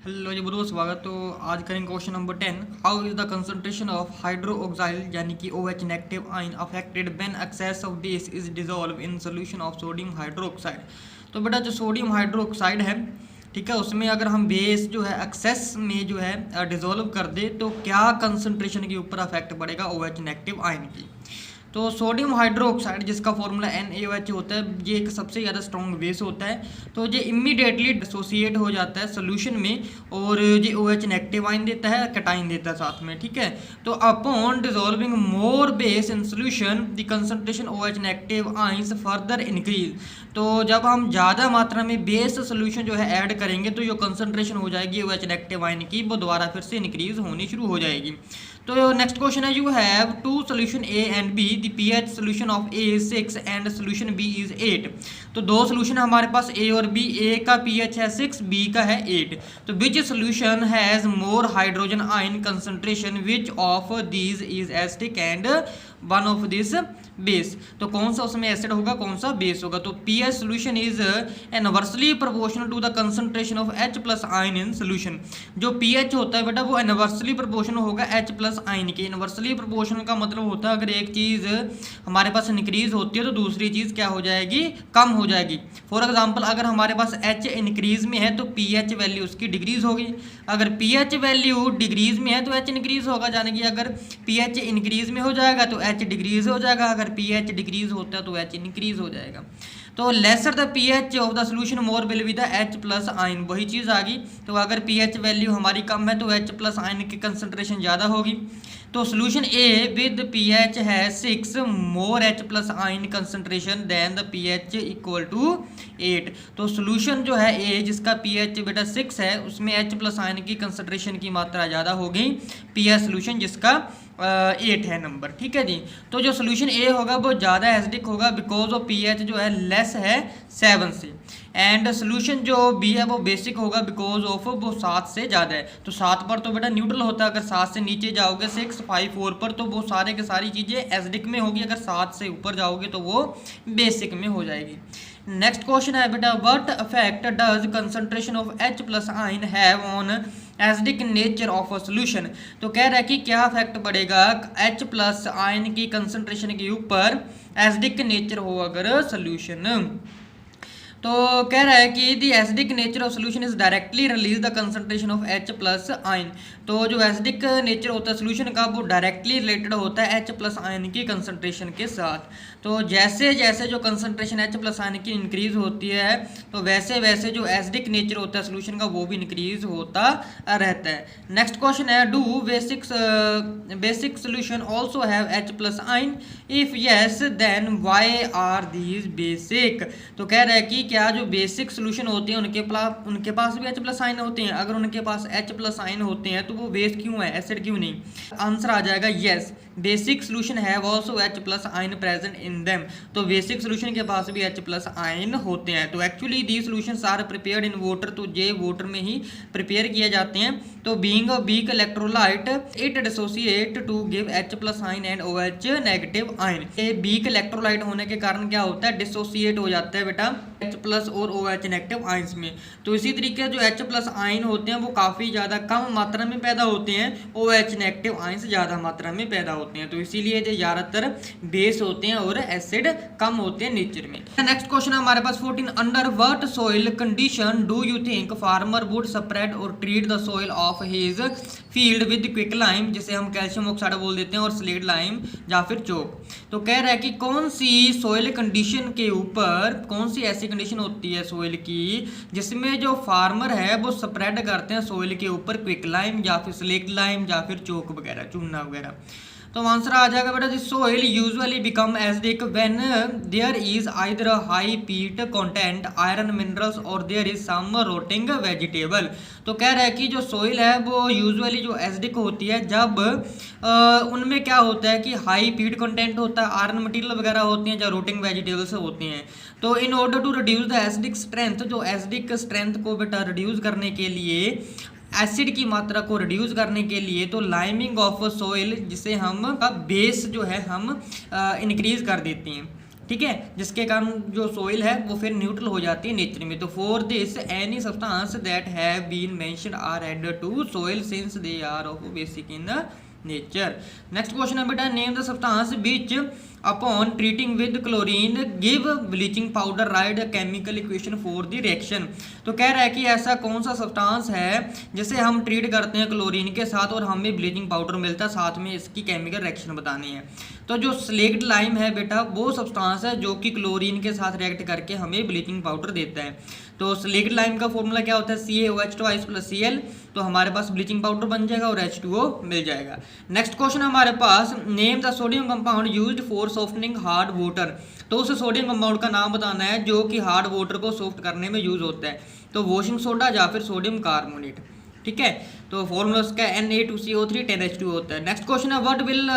Hello जी, बहुत बहुत स्वागत। तो आज करेंगे question number 10। How is the concentration of hydroxyl यानी कि OH negative ion affected when excess of base is dissolve in solution of sodium hydroxide. तो बेटा जो सोडियम हाइड्रोक्साइड है, ठीक है, उसमें अगर हम बेस जो है एक्सेस में जो है डिसॉल्व कर दे तो क्या कंसंट्रेशन के ऊपर अफेक्ट पड़ेगा OH नेगेटिव आयन की। तो सोडियम हाइड्रोक्साइड जिसका फॉर्मूला NaOH होता है, ये एक सबसे ज़्यादा स्ट्रॉन्ग बेस होता है। तो ये इमीडिएटली डिसोसिएट हो जाता है सोल्यूशन में और ये OH नेगेटिव आयन देता है, कैटाइन देता है साथ में, ठीक है। तो upon dissolving more base in solution the concentration OH negative ions further increase. तो जब हम ज़्यादा मात्रा में बेस सोल्यूशन जो है ऐड करेंगे तो जो कंसंट्रेशन हो जाएगी OH नेगेटिव आयन की, वो दोबारा फिर से इंक्रीज होनी शुरू हो जाएगी। तो नेक्स्ट क्वेश्चन है, you have two solution A and B, the pH solution of A is 6 and solution B is 8। तो दो सोल्यूशन हमारे पास A और B, A का pH है 6, B का है 8। तो which solution has more hydrogen ion concentration, which of these is acidic and one of this base. तो कौन सा उसमें एसिड होगा, कौन सा बेस होगा। तो pH solution is inversely proportional to the concentration of H plus ion in solution. जो pH होता है बेटा वो इनवर्सली प्रोपोर्शनल होगा H प्लस आयन के। इनवर्सली प्रोपोर्शनल का मतलब होता है अगर एक चीज़ हमारे पास इंक्रीज होती है तो दूसरी चीज़ क्या हो जाएगी, कम हो जाएगी। फॉर एग्जाम्पल अगर हमारे पास H इंक्रीज में है तो pH वैल्यू उसकी डिक्रीज होगी। अगर pH वैल्यू डिक्रीज में है तो H इंक्रीज होगा, यानी कि अगर pH इंक्रीज में हो जाएगा तो H डिक्रीज हो जाएगा, अगर pH डिक्रीज होता है तो H इंक्रीज हो जाएगा। तो lesser the pH of the solution more will be the H plus ion, वही चीज़ आ गई। तो अगर pH वैल्यू हमारी कम है तो H प्लस आयन की कंसंट्रेशन ज़्यादा होगी। तो सोल्यूशन A विद pH है 6 more H plus ion concentration than the pH equal to 8। तो सोल्यूशन जो है A जिसका pH बेटा 6 है उसमें H प्लस आयन की कंसंट्रेशन की मात्रा ज़्यादा हो गई, pH सोल्यूशन जिसका 8 है नंबर, ठीक है जी। तो जो सोल्यूशन A होगा वो ज़्यादा एसिडिक होगा बिकॉज ऑफ pH जो है लेस है 7 से। एंड सोल्यूशन जो B है वो बेसिक होगा बिकॉज ऑफ वो 7 से ज़्यादा है। तो 7 पर तो बेटा न्यूट्रल होता है, अगर 7 से नीचे जाओगे 6, 5, 4 पर तो वो सारे के सारी चीज़ें एसिडिक में होगी, अगर 7 से ऊपर जाओगे तो वो बेसिक में हो जाएगी। नेक्स्ट क्वेश्चन है बेटा, what effect does concentration of H plus ion have on acidic nature of a solution. तो कह रहा है कि क्या इफेक्ट पड़ेगा H प्लस आयन की कंसंट्रेशन के ऊपर एसिडिक नेचर हो अगर सोल्यूशन। तो कह रहा है कि दी acidic nature of solution is directly release the concentration of H plus ion. तो जो एसिडिक नेचर होता है सोल्यूशन का वो डायरेक्टली रिलेटेड होता है H प्लस आयन की कंसंट्रेशन के साथ। तो जैसे जैसे जो कंसंट्रेशन H प्लस आयन की इंक्रीज होती है तो वैसे वैसे जो एसिडिक नेचर होता है सोल्यूशन का वो भी इंक्रीज होता रहता है। नेक्स्ट क्वेश्चन है, do basic solution also have H plus ion, if yes then why are these basic. तो कह रहा है कि क्या जो बेसिक सोल्यूशन होते हैं उनके पास भी H प्लस आयन होते हैं, अगर उनके पास H प्लस आयन होते हैं तो वो बेस क्यों है, एसिड क्यों नहीं। आंसर आ जाएगा yes, basic solution have also H plus ion present in them. तो बेसिक सोल्यूशन के पास भी H प्लस आयन होते हैं। तो actually the solutions are prepared in water, तो ये वाटर में ही प्रिपेयर किए जाते हैं। तो being a weak electrolyte it dissociate to give H plus ion and OH negative ion. ये वीक इलेक्ट्रोलाइट होने के कारण क्या होता है, डिसोसिएट हो जाता है बेटा H प्लस और OH नेगेटिव आयंस में। तो इसी तरीके से जो H प्लस आयन होते हैं वो काफ़ी ज़्यादा कम मात्रा में पैदा होते हैं, OH नेगेटिव आयंस ज़्यादा मात्रा में पैदा होते हैं। तो इसीलिए जो ज़्यादातर बेस होते हैं और एसिड कम होते हैं नेचर में। नेक्स्ट क्वेश्चन है हमारे पास 14, under what soil condition do you think farmer would spread or treat the soil of his field with quick lime, जिसे हम कैल्शियम ऑक्साइड बोल देते हैं, और स्लेट लाइम या फिर चौक। तो कह रहा है कि कौन सी सॉइल कंडीशन के ऊपर, कौन सी ऐसी कंडीशन होती है सॉइल की जिसमें जो फार्मर है वो स्प्रेड करते हैं सॉइल के ऊपर क्विक लाइम या फिर स्लेट लाइम या फिर चौक वगैरह, चूना वगैरह। तो आंसर आ जाएगा बेटा, this soil usually become acidic when there is either high peat content, iron minerals और there is some rotting vegetable. तो कह रहा है कि जो सोइल है वो यूजुअली जो एसिडिक होती है जब उनमें क्या होता है कि हाई पीट कंटेंट होता है, आयरन मटेरियल वगैरह होती हैं, या रोटिंग वेजिटेबल्स होती हैं। तो in order to reduce the acidic strength, जो एसिडिक स्ट्रेंथ को बेटा रिड्यूस करने के लिए, एसिड की मात्रा को रिड्यूस करने के लिए, तो लाइमिंग ऑफ सॉइल जिसे हम का बेस जो है हम इंक्रीज कर देते हैं। ठीक है, जिसके कारण जो सोइल है वो फिर न्यूट्रल हो जाती है नेचर में। तो for this any substance that have been mentioned are added to soil since they are of basic in nature. Next question है बेटा, name the substance which upon treating with chlorine give bleaching powder, write the chemical equation for the reaction. तो कह रहा है कि ऐसा कौन सा सब्सटेंस है जिसे हम ट्रीट करते हैं क्लोरीन के साथ और हमें ब्लीचिंग पाउडर मिलता है, साथ में इसकी केमिकल रिएक्शन बतानी है। तो जो स्लेक्ट लाइम है बेटा वो सब्सटेंस है जो कि क्लोरीन के साथ रिएक्ट करके हमें ब्लीचिंग पाउडर देता है। तो स्लेक्ट लाइम का फॉर्मूला क्या होता है, CaOH2 + Cl। तो हमारे पास ब्लीचिंग पाउडर बन जाएगा और H2O मिल जाएगा। नेक्स्ट क्वेश्चन हमारे पास, name the sodium compound used for softening hard water. तो उस सोडियम कंपाउंड का नाम बताना है जो कि हार्ड वाटर को सॉफ्ट करने में यूज होता है। तो वॉशिंग सोडा या फिर सोडियम कार्बोनेट, ठीक है। तो फॉर्मूला उसका Na2CO3 10H2 होता है। नेक्स्ट क्वेश्चन है, what will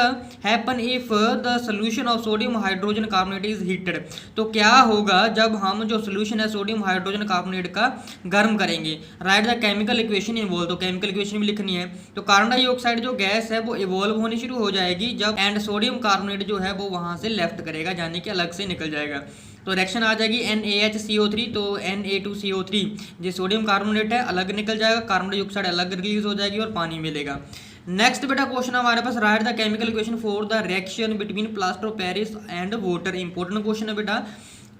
happen if the solution of sodium hydrogen carbonate is heated. तो क्या होगा जब हम जो सोल्यूशन है सोडियम हाइड्रोजन कार्बोनेट का गर्म करेंगे, right the chemical equation involve. तो केमिकल इक्वेशन भी लिखनी है। तो कार्बन डाइऑक्साइड जो गैस है वो इवॉल्व होनी शुरू हो जाएगी जब, एंड सोडियम कार्बोनेट जो है वो वहां से लेफ्ट करेगा, यानी कि अलग से निकल जाएगा। तो रिएक्शन आ जाएगी NaHCO3, तो Na2CO3 जो सोडियम कार्बोनेट है अलग निकल जाएगा, कार्बन डाइऑक्साइड अलग रिलीज हो जाएगी और पानी मिलेगा। नेक्स्ट बेटा क्वेश्चन हमारे पास, write the chemical equation for the reaction between plaster of Paris and water. Important question है बेटा।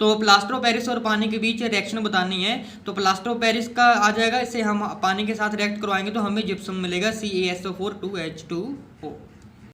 तो प्लास्टर ऑफ पेरिस और पानी के बीच रिएक्शन बतानी है। तो प्लास्टर ऑफ पेरिस का आ जाएगा, इसे हम पानी के साथ रिएक्ट करवाएंगे तो हमें जिप्सम मिलेगा, CaSO4 2H2O।